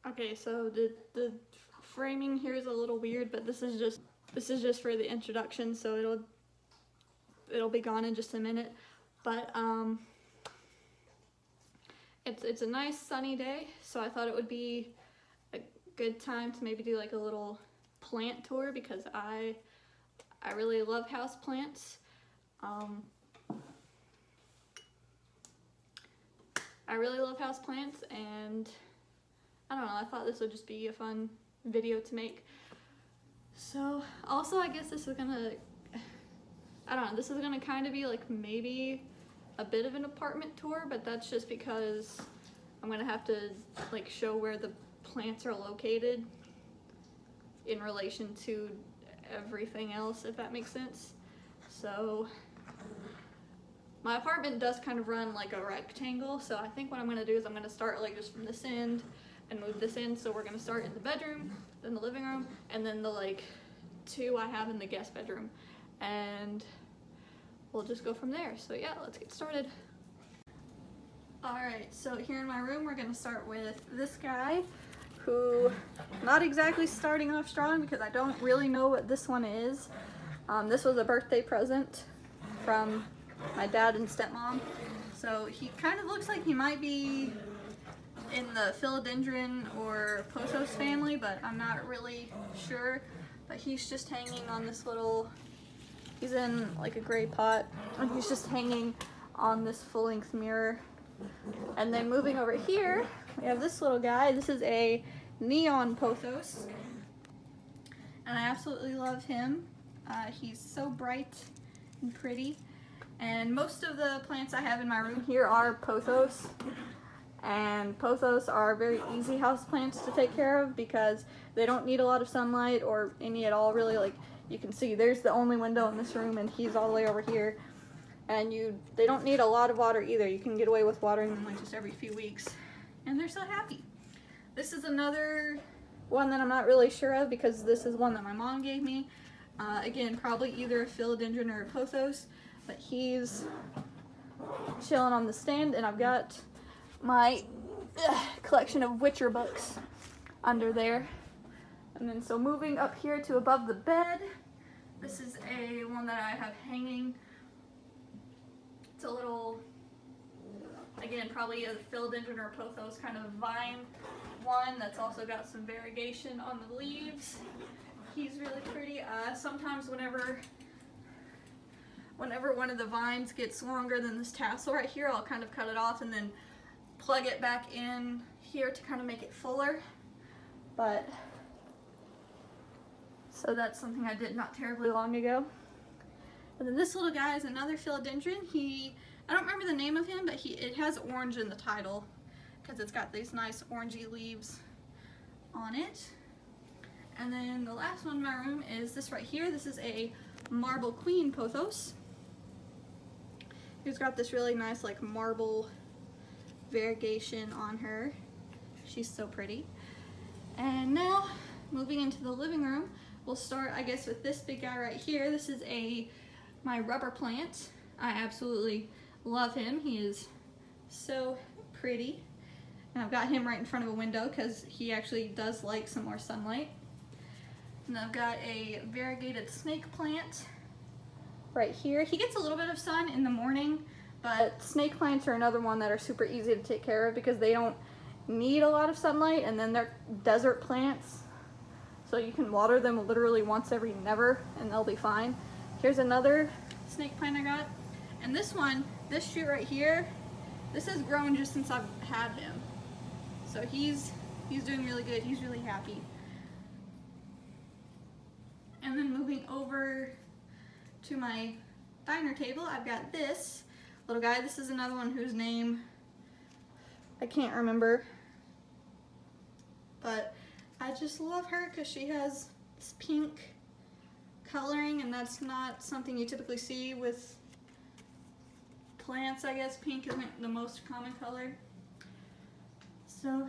Okay, so the framing here is a little weird, but this is just for the introduction, so it'll be gone in just a minute. But it's a nice sunny day, so I thought it would be a good time to maybe do like a little plant tour because I really love houseplants. I really love houseplants, and I don't know, I thought this would just be a fun video to make. So also I guess this is gonna, I don't know, this is gonna kind of be like maybe a bit of an apartment tour, but that's just because I'm gonna have to like show where the plants are located in relation to everything else, if that makes sense. So my apartment does kind of run like a rectangle, so I think what I'm gonna do is I'm gonna start like just from this end and move this in. So we're gonna start in the bedroom, then the living room, and then the like two I have in the guest bedroom, and we'll just go from there. So yeah, let's get started. Alright, so here in my room we're gonna start with this guy, who, not exactly starting off strong because I don't really know what this one is. This was a birthday present from my dad and stepmom. So he kind of looks like he might be in the philodendron or pothos family, but I'm not really sure. But he's just hanging on this little, he's in like a gray pot, and he's just hanging on this full-length mirror. And then moving over here, we have this little guy. This is a neon pothos, and I absolutely love him. He's so bright and pretty. And most of the plants I have in my room here are pothos. And pothos are very easy house plants to take care of because they don't need a lot of sunlight or any at all, really. Like you can see, there's the only window in this room, and he's all the way over here. And they don't need a lot of water either. You can get away with watering them like just every few weeks, and they're so happy. This is another one that I'm not really sure of because this is one that my mom gave me. Again, probably either a philodendron or a pothos, but he's chilling on the stand, and I've got my collection of Witcher books under there. And then so moving up here to above the bed, this is a one that I have hanging. It's a little, again, probably a philodendron or pothos kind of vine one that's also got some variegation on the leaves. He's really pretty. Sometimes whenever one of the vines gets longer than this tassel right here, I'll kind of cut it off and then plug it back in here to kind of make it fuller. But so that's something I did not terribly long ago. And then this little guy is another philodendron. I don't remember the name of him, but it has orange in the title because it's got these nice orangey leaves on it. And then the last one in my room is this right here. This is a marble queen pothos. Who's got this really nice like marble variegation on her. She's so pretty. And now moving into the living room, we'll start I guess with this big guy right here. This is my rubber plant. I absolutely love him. He is so pretty. And I've got him right in front of a window because he actually does like some more sunlight. And I've got a variegated snake plant right here. He gets a little bit of sun in the morning, but snake plants are another one that are super easy to take care of because they don't need a lot of sunlight, and then they're desert plants. So you can water them literally once every never and they'll be fine. Here's another snake plant I got. And this one, this shoot right here, this has grown just since I've had him. So he's doing really good. He's really happy. And then moving over to my diner table, I've got this little guy. This is another one whose name I can't remember, but I just love her because she has this pink coloring, and that's not something you typically see with plants. I guess pink isn't the most common color. So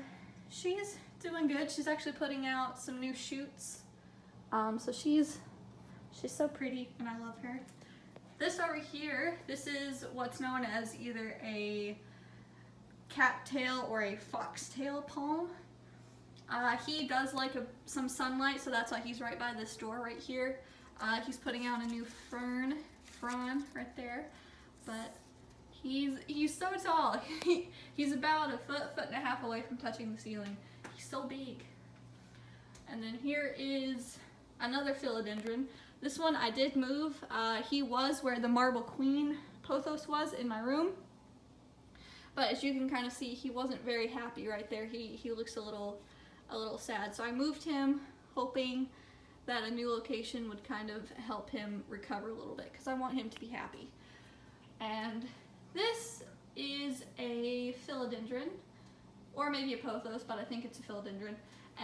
she's doing good. She's actually putting out some new shoots. So she's so pretty, and I love her. This over here, this is what's known as either a cattail or a foxtail palm. He does like some sunlight, so that's why he's right by this door right here. He's putting out a new frond right there, but he's so tall. He's about a foot and a half away from touching the ceiling. He's so big. And then here is another philodendron. This one I did move. He was where the marble queen pothos was in my room. But as you can kind of see, he wasn't very happy right there. He looks a little sad. So I moved him hoping that a new location would kind of help him recover a little bit because I want him to be happy. And this is a philodendron, or maybe a pothos, but I think it's a philodendron.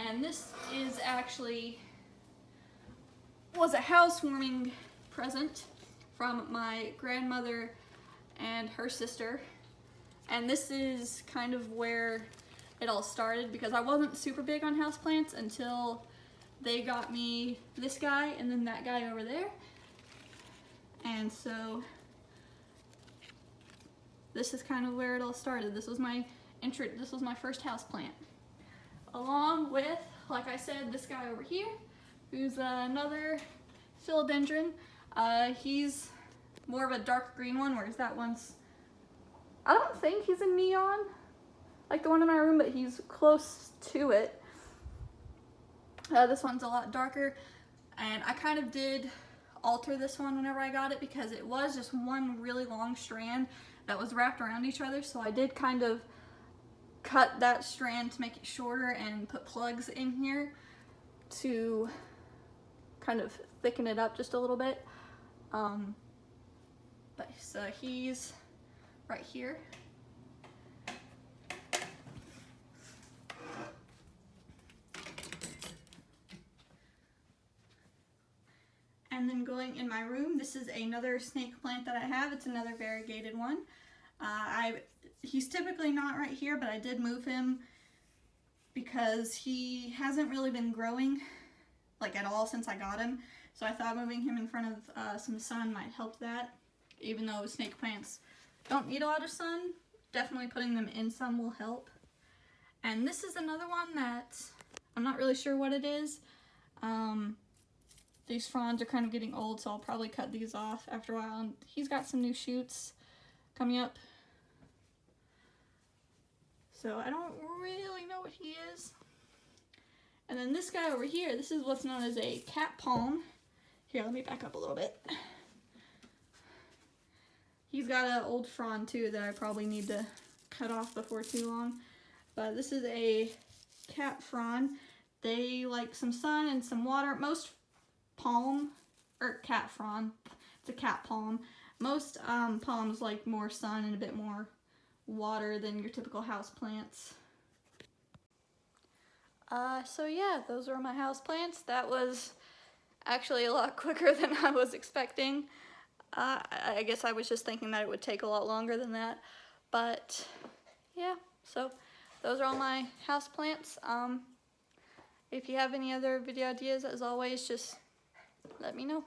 And this is actually was a housewarming present from my grandmother and her sister. And this is kind of where it all started because I wasn't super big on houseplants until they got me this guy and then that guy over there. And so this is kind of where it all started. This was my first houseplant. Along with, like I said, this guy over here, who's another philodendron. He's more of a dark green one, whereas that one's, I don't think he's a neon, like the one in my room, but he's close to it. This one's a lot darker, and I kind of did alter this one whenever I got it because it was just one really long strand that was wrapped around each other, so I did kind of cut that strand to make it shorter and put plugs in here to kind of thicken it up just a little bit. But so he's right here. And then going in my room, this is another snake plant that I have. It's another variegated one. He's typically not right here, but I did move him because he hasn't really been growing like at all since I got him. So I thought moving him in front of some sun might help that. Even though snake plants don't need a lot of sun, definitely putting them in some will help. And this is another one that I'm not really sure what it is. These fronds are kind of getting old, so I'll probably cut these off after a while. And he's got some new shoots coming up. So I don't really know what he is. And then this guy over here, this is what's known as a cat palm. Here, let me back up a little bit. He's got an old frond too that I probably need to cut off before too long. But this is a cat frond. They like some sun and some water. Most palm, or cat frond, it's a cat palm. Most palms like more sun and a bit more water than your typical house plants. So yeah, those are my house plants. That was actually a lot quicker than I was expecting. I guess I was just thinking that it would take a lot longer than that. But yeah, so those are all my house plants. If you have any other video ideas, as always, just let me know.